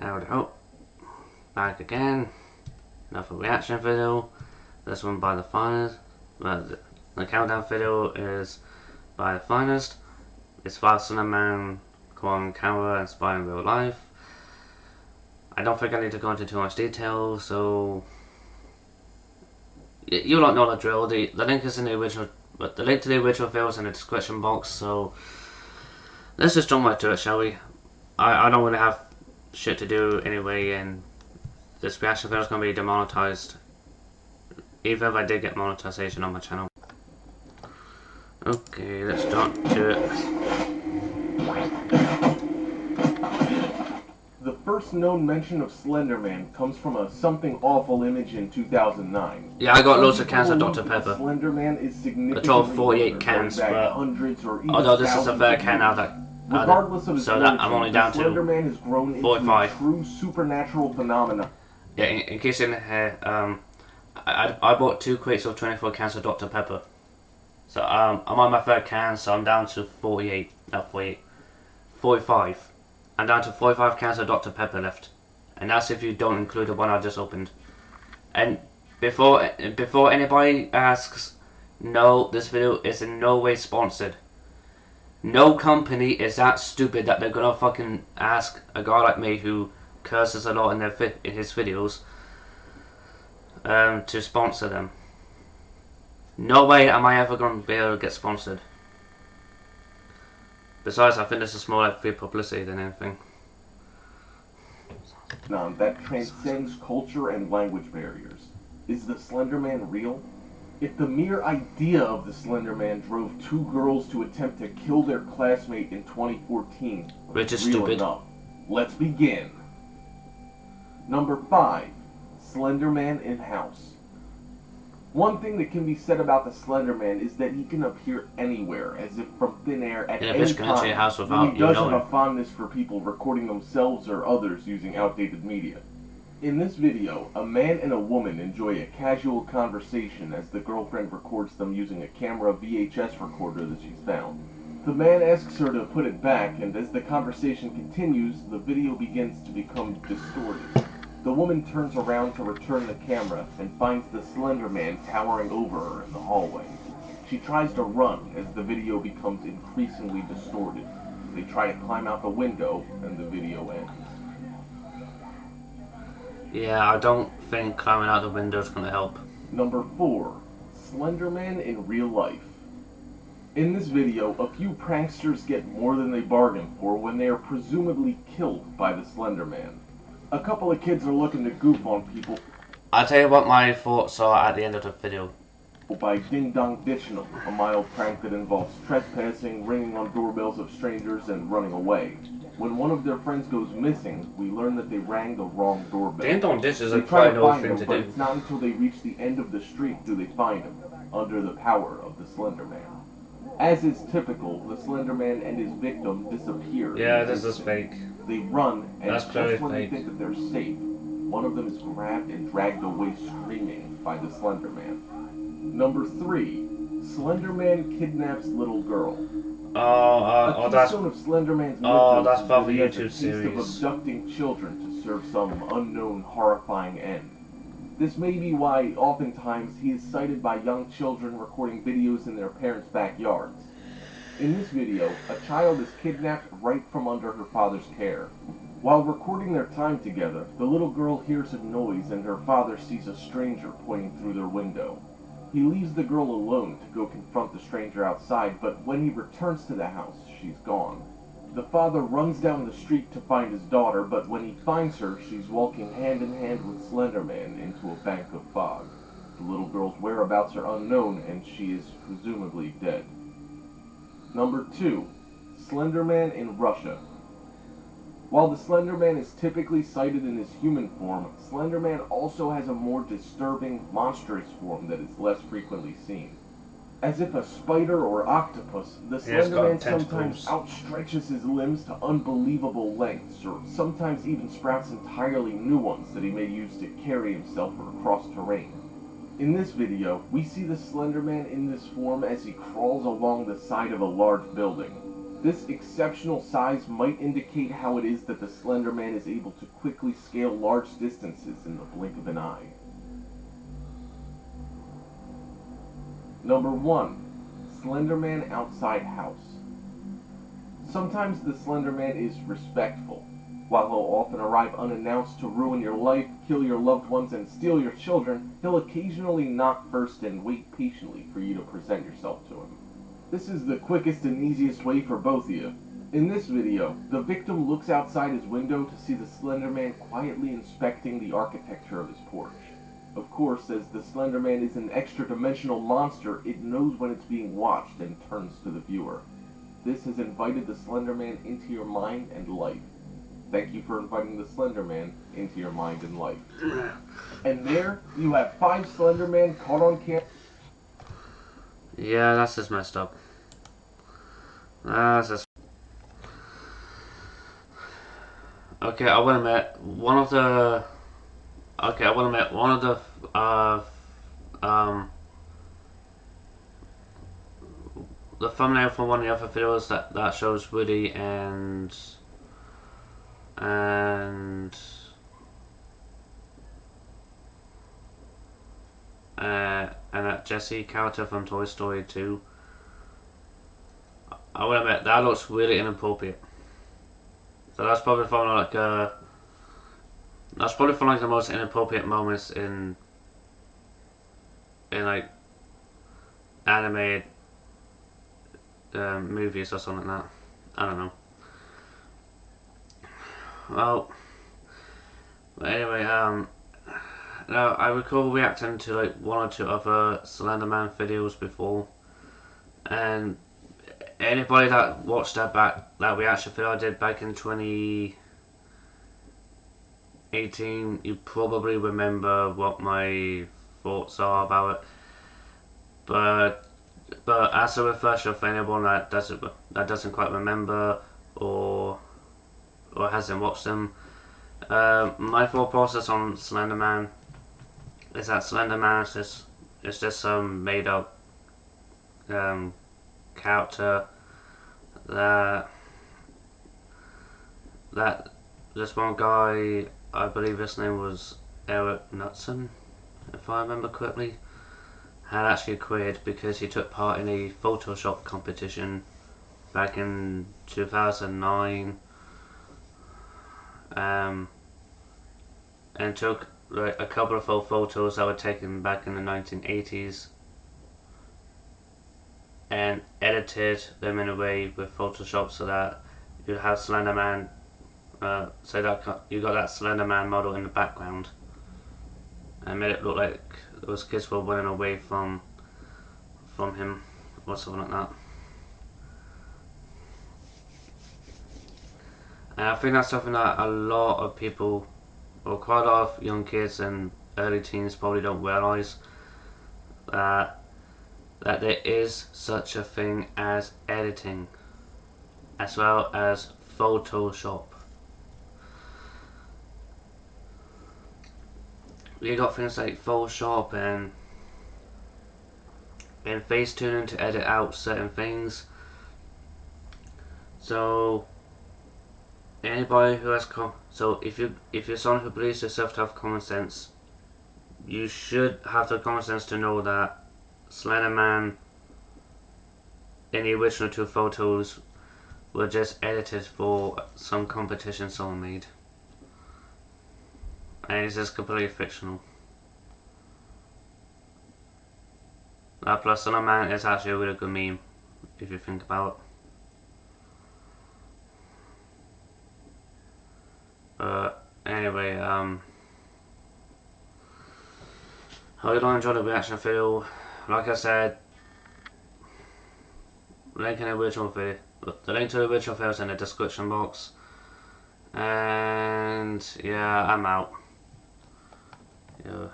Howdy, back again. Another reaction video. This one by the finest. The countdown video is by the finest. It's about Slenderman on camera inspired in real life. I don't think I need to go into too much detail, so you don't know the drill. The link is in the original, but the link to the original video is in the description box. So let's just jump right to it, shall we? I don't really have shit to do anyway, and this reaction video is going to be demonetized, even if I did get monetization on my channel. Okay, let's jump to it. The first known mention of Slenderman comes from a something awful image in 2009. Yeah, I got loads of cans of Dr. Pepper. Slenderman is A significantly total of 48 cans, but hundreds or even although this is a fair can out of regardless of his so that I'm only down to Slenderman has grown into 45. a true supernatural phenomenon. Yeah, in case you didn't hear, I bought 2 crates of 24 cans of Dr. Pepper. So I'm on my third can, so I'm down to 48, not 48, 45. I'm down to 45 cans of Dr. Pepper left. And that's if you don't include the one I just opened. And before anybody asks, no, this video is in no way sponsored. No company is that stupid that they're gonna fucking ask a guy like me who curses a lot in his videos to sponsor them. No way am I ever gonna be able to get sponsored. Besides, I think this is more like free publicity than anything. That transcends culture and language barriers. Is the Slenderman real? If the mere idea of the Slenderman drove 2 girls to attempt to kill their classmate in 2014, which is real stupid enough, let's begin. Number 5. Slenderman in house. One thing that can be said about the Slenderman is that he can appear anywhere, as if from thin air at any time. Your house without He does have a fondness for people recording themselves or others using outdated media. In this video, a man and a woman enjoy a casual conversation as the girlfriend records them using a camera VHS recorder that she's found. The man asks her to put it back, and as the conversation continues, the video begins to become distorted. The woman turns around to return the camera and finds the Slenderman towering over her in the hallway. She tries to run as the video becomes increasingly distorted. They try to climb out the window, and the video ends. Yeah, I don't think climbing out the window is going to help. Number 4. Slenderman in real life. In this video, a few pranksters get more than they bargained for when they are presumably killed by the Slenderman. A couple of kids are looking to goof on people. I'll tell you what my thoughts are at the end of the video. By Ding Dong Ditching Them, a mild prank that involves trespassing, ringing on doorbells of strangers, and running away. When one of their friends goes missing, we learn that they rang the wrong doorbell. Ding Dong Ditch is they a try quite to old find thing him, to but do. it's not until they reach the end of the street do they find him, under the power of the Slenderman. As is typical, the Slenderman and his victim disappear. Yeah, this is fake. They run, and That's just when fake. they think that they're safe, one of them is grabbed and dragged away screaming by the Slenderman. Number 3. Slenderman kidnaps little girl. That's keystone of Slenderman's that's mythos probably is that he has a YouTube taste series. of abducting children to serve some unknown horrifying end. This may be why oftentimes he is cited by young children recording videos in their parents' backyards. In this video, a child is kidnapped right from under her father's care. While recording their time together, the little girl hears a noise and her father sees a stranger pointing through their window. He leaves the girl alone to go confront the stranger outside, but when he returns to the house, she's gone. The father runs down the street to find his daughter, but when he finds her, she's walking hand in hand with Slenderman into a bank of fog. The little girl's whereabouts are unknown, and she is presumably dead. Number 2. Slenderman in Russia. While the Slenderman is typically sighted in his human form, Slenderman also has a more disturbing, monstrous form that is less frequently seen. As if a spider or octopus, the Slenderman sometimes outstretches his limbs to unbelievable lengths, or sometimes even sprouts entirely new ones that he may use to carry himself or across terrain. In this video, we see the Slenderman in this form as he crawls along the side of a large building. This exceptional size might indicate how it is that the Slenderman is able to quickly scale large distances in the blink of an eye. Number 1. Slenderman outside house. Sometimes the Slenderman is respectful. While he'll often arrive unannounced to ruin your life, kill your loved ones, and steal your children, he'll occasionally knock first and wait patiently for you to present yourself to him. This is the quickest and easiest way for both of you. In this video, the victim looks outside his window to see the Slenderman quietly inspecting the architecture of his porch. Of course, as the Slenderman is an extra-dimensional monster, it knows when it's being watched and turns to the viewer. This has invited the Slenderman into your mind and life. Thank you for inviting the Slenderman into your mind and life. And there, you have 5 Slenderman caught on camera. Yeah, that's just messed up. That's just... Okay, I will admit, one of the... Okay, I will admit, one of the thumbnail from one of the other videos that shows Woody and that Jesse character from Toy Story 2. I will admit that looks really inappropriate. So that's probably from like the most inappropriate moments in like animated movies or something like that. I don't know. Well, but anyway, now I recall reacting to like one or two other Slenderman videos before, and anybody that watched that reaction video I did back in 2018, you probably remember what my thoughts are about it. But as a refresher for anyone that doesn't quite remember or hasn't watched them, my thought process on Slenderman is that Slenderman is just some made up character that this one guy, I believe his name was Eric Knudsen, if I remember correctly, had actually created because he took part in a Photoshop competition back in 2009, and took like a couple of old photos that were taken back in the 1980s and edited them in a way with Photoshop so that you'd have Slenderman, so that you got that Slenderman model in the background, and made it look like those kids were running away from him or something like that. And I think that's something that a lot of people, or quite a lot of young kids and early teens, probably don't realise, that there is such a thing as editing, as well as Photoshop. You got things like Photoshop and Facetuning to edit out certain things. So anybody who has so if you're someone who believes yourself to have common sense, you should have the common sense to know that Slenderman in the original 2 photos were just edited for some competition someone made, and it's just completely fictional. Plus, Slenderman is actually a really good meme if you think about it. Anyway, I hope you enjoyed the reaction video. Like I said, link to the original video is in the description box. And yeah, I'm out. Yeah.